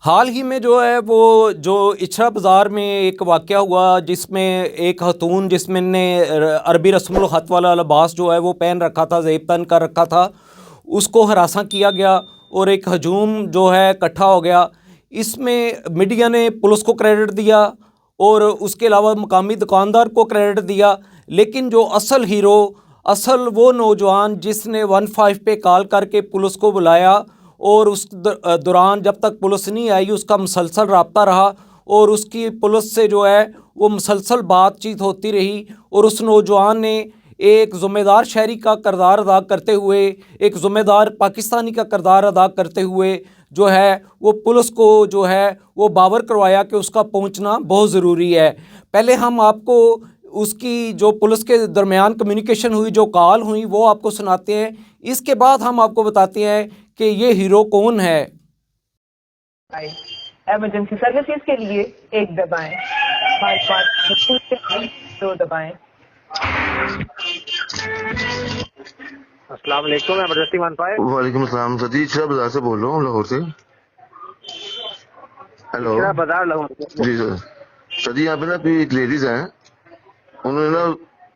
हाल ही में जो है वो जो इचरा बाज़ार में एक वाक़या हुआ जिसमें एक खातून जिसमें ने अरबी रस्मुल ख़त वाला लिबास जो है वो पहन रखा था, ज़ेब तन कर रखा था, उसको हरासा किया गया और एक हजूम जो है इकट्ठा हो गया। इसमें मीडिया ने पुलिस को क्रेडिट दिया और उसके अलावा मकामी दुकानदार को क्रेडिट दिया, लेकिन जो असल हीरो, असल वो नौजवान जिसने 15 पे कॉल करके पुलिस को बुलाया और उस दौरान जब तक पुलिस नहीं आई उसका मुसलसल रब्ता रहा और उसकी पुलिस से जो है वो मुसलसल बातचीत होती रही और उस नौजवान ने एक ज़िम्मेदार शहरी का किरदार अदा करते हुए, एक ज़िम्मेदार पाकिस्तानी का किरदार अदा करते हुए जो है वो पुलिस को जो है वो बावर करवाया कि उसका पहुंचना बहुत ज़रूरी है। पहले हम आपको उसकी जो पुलिस के दरमियान कम्युनिकेशन हुई, जो कॉल हुई, वो आपको सुनाते हैं। इसके बाद हम आपको बताते हैं कि ये हीरो कौन है। इमरजेंसी सर्विसेज के लिए 1 दबाएं, 5 2 दबाएं। अस्सलाम वालेकुम, इमरजेंसी 15। वालेकुम अस्सलाम सर जी, इचरा बाजार से बोल रहा हूँ, लाहौर से। हेलो इचरा बाजार लाहौर। जी सर जी, यहाँ पे ना कोई एक लेडीज है, उन्होंने ना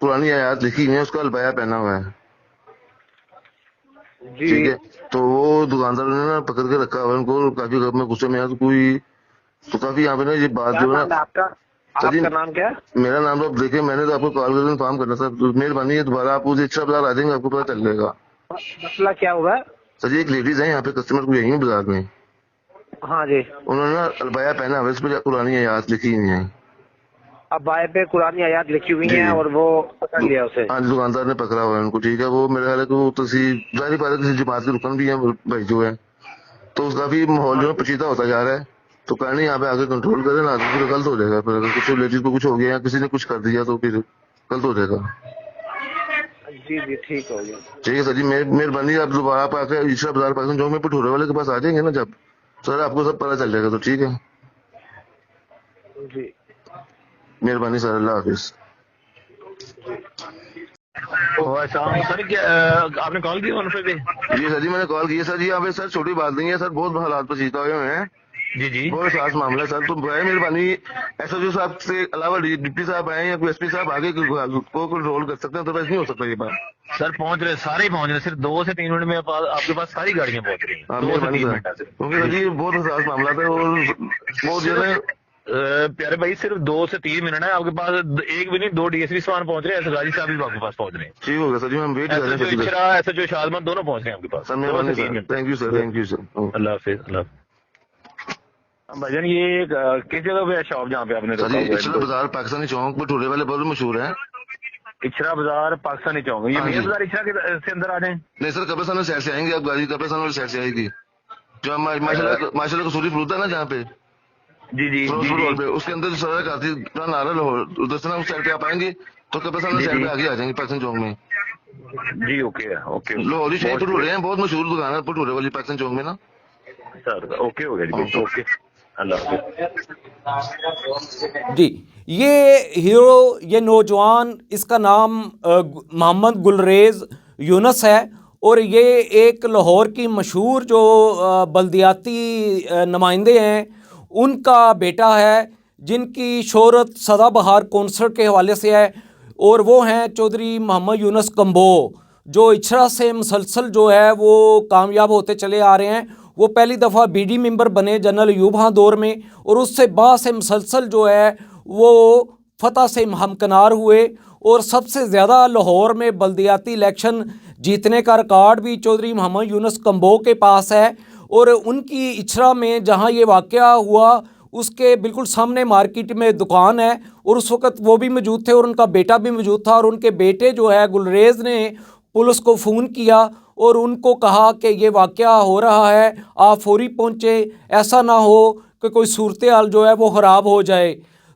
पुरानी आयात लिखी हुई है, उसका अलबाया पहना हुआ है। जी ठीक है, तो वो दुकानदार ने ना पकड़ के रखा हुआ है उनको, काफी में गुस्से में है तो कोई तो काफी यहाँ पे ना ये बात क्या जो है नाम है ना। आपका? सर जी, आपका नाम क्या है? मेरा नाम तो आप देखे, मैंने तो आपको कॉल करके इन्फॉर्म करना सर, तो मेहरबानी है दोबारा आप उस इचरा बाजार आ जाएंगे, आपको पता चल जाएगा। मसला क्या हुआ है? सर जी, एक लेडीज है यहाँ पे, कस्टमर को यही है बाजार में, हाँ जी। उन्होंने ना अलबाया पहना हुआ है, इस पर पुरानी आयात लिखी हुई है। अब बाय पे कुरानी आयात लिखी हुई जी है जी। और वो पकड़ लिया उसे। हाँ जी, दुकानदार ने पकड़ा हुआ है उनको। ठीक है, वो मेरे ख्याल है कि वो जाहिर बात है किसी जमात के रुकन भी है भाई जो है, तो उसका भी माहौल जो है पेचीदा होता जा रहा है, तो कहने यहाँ पे आगे कंट्रोल करें ना, तो फिर गलत हो जाएगा। फिर अगर कुछ लेडीज को कुछ हो गया या किसी ने कुछ कर दिया तो फिर गलत हो जाएगा। जी जी, ठीक हो गया। ठीक है सर जी, मेहरबानी, आप दोबारा आप आकर इशरा बाजार पाकिस्तान चौक में भटूरे वाले के पास आ जाएंगे ना जब, सर आपको सब पता चल जाएगा। तो ठीक है, जी मेहरबानी सर, अल्लाह हाफिज। सर क्या आपने कॉल की 15 पे? जी सर जी, मैंने कॉल की है सर जी। यहाँ पे सर छोटी बात नहीं है सर, बहुत हालात पेचीदा हुए हैं, जी जी। बहुत खास मामला है सर। तो भाई मेहरबानी, एसओजी साहब से अलावा डिप्टी साहब आए या कोई एसपी साहब आगे को कंट्रोल कर सकते हैं, तो वैसे नहीं हो सकता ये बात। सर पहुंच रहे, सारे ही पहुंच रहे, सिर्फ 2 से 3 मिनट में आपके पास सारी गाड़ियां पहुंच रही हैं। हाँ 2 से मेहरबानी 3 सर, मिनट से। क्योंकि सर जी बहुत खास मामला था और बहुत जो है प्यारे भाई, सिर्फ 2 से 3 मिनट है आपके पास। एक भी नहीं, 2 डीएसपी सामान पहुंच रहे हैं, गाजी साहब भी आपके पास पहुंच रहे हैं। ठीक हो गया सर जी, हम वेट कर रहे हैं एसएचओ सर जी। इचरा, एसएचओ शादमत दोनों पहुंच रहे हैं आपके पास। सर 2 मेहरबानी से 3 sir, minute. Thank you sir, thank you sir. अल्लाह हाफिज। अल्लाह भाईजान, ये किस जगह पे है शॉप जहाँ पे आपने सर रोका जी, हुआ इचरा है? बाजार पाकिस्तानी चौक भटूरे वाले बहुत मशहूर है। इचरा बाजार पाकिस्तानी चौक, ये हाँ मेन जी। बाजार इचरा से अंदर आ जाए। नहीं सर, कब्रिस्तान साइड से आएंगे आप, गाड़ी कब्रिस्तान वाली साइड से आएगी, जो माशाल्लाह कसूरी फ्रूट है ना जहाँ पे जी जी जी रोड जी पे, उसके अंदर जो सड़क आती है पुराना नारा लाहौर, उधर से ना उस साइड पे आप आएंगे तो कब्रिस्तान जी साइड जी पे आगे आ जाएंगे पाकिस्तान चौक में। जी। ओके ओके लाहौरी शाही भटूरे हैं, बहुत मशहूर दुकान है भटूरे वाली पाकिस्तान चौक में ना। सर ओके हो गया जी, ओके। अल्लाह हाफिज। जी, ये हीरो, ये नौजवान, इसका नाम मोहम्मद गुलरेज यूनुस है और ये एक लाहौर की मशहूर जो बल्दियाती नुमाइंदे हैं उनका बेटा है, जिनकी शोहरत सदाबहार कॉन्सर्ट के हवाले से है, और वो हैं चौधरी मोहम्मद यूनुस कंबो, जो इचरा से मुसलसल जो है वो कामयाब होते चले आ रहे हैं। वो पहली दफ़ा बीडी मेंबर बने जनरल अयूब खां दौर में, और उससे बाद से मुसलसल जो है वो फतह से हमकनार हुए, और सबसे ज़्यादा लाहौर में बल्दियाती इलेक्शन जीतने का रिकॉर्ड भी चौधरी मोहम्मद यूनुस कंबो के पास है। और उनकी इचरा में जहाँ ये वाक़या हुआ उसके बिल्कुल सामने मार्केट में दुकान है, और उस वक़्त वो भी मौजूद थे और उनका बेटा भी मौजूद था, और उनके बेटे जो है गुलरेज ने पुलिस को फ़ोन किया और उनको कहा कि ये वाक़या हो रहा है, आप फौरी पहुँचे, ऐसा ना हो कि कोई सूरत हाल जो है वो ख़राब हो जाए।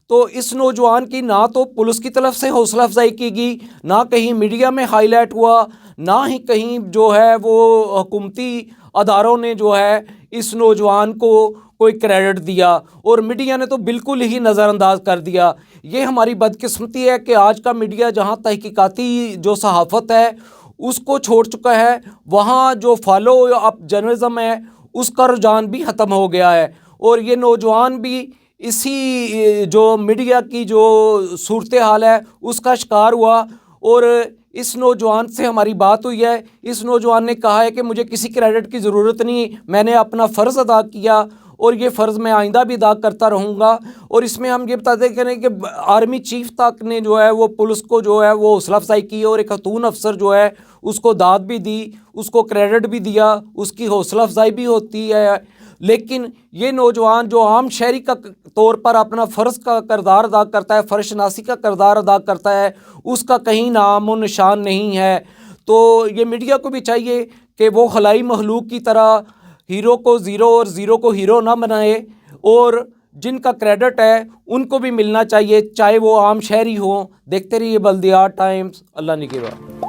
तो इस नौजवान की ना तो पुलिस की तरफ से हौसला अफजाई की गई, ना कहीं मीडिया में हाईलाइट हुआ, ना ही कहीं जो है वो हुकूमती अदारों ने जो है इस नौजवान को कोई क्रेडिट दिया, और मीडिया ने तो बिल्कुल ही नज़रअंदाज कर दिया। ये हमारी बदकिस्मती है कि आज का मीडिया जहाँ तहकीकाती जो सहाफ़त है उसको छोड़ चुका है, वहाँ जो फॉलो अप जर्नलिज्म है उसका रुझान भी ख़त्म हो गया है। और ये नौजवान भी इसी जो मीडिया की जो सूरत हाल है उसका शिकार हुआ। और इस नौजवान से हमारी बात हुई है। इस नौजवान ने कहा है कि मुझे किसी क्रेडिट की ज़रूरत नहीं, मैंने अपना फ़र्ज़ अदा किया और ये फ़र्ज़ मैं आइंदा भी अदा करता रहूँगा। और इसमें हम ये बताते करें कि आर्मी चीफ तक ने जो है वो पुलिस को जो है वो हौसला अफजाई की और एक खातून अफसर जो है उसको दाद भी दी, उसको क्रेडिट भी दिया, उसकी हौसला अफजाई भी होती है। लेकिन ये नौजवान जो आम शहरी का तौर पर अपना फ़र्ज़ का किरदार अदा करता है, फ़र्शनासी का किरदार अदा करता है, उसका कहीं नामो निशान नहीं है। तो ये मीडिया को भी चाहिए कि वो खलाई मखलूक की तरह हीरो को ज़ीरो और ज़ीरो को हीरो ना बनाए, और जिनका क्रेडिट है उनको भी मिलना चाहिए, चाहे वो आम शहरी हो। देखते रहिए बल्दियात टाइम्स। अल्लाह निगहबान।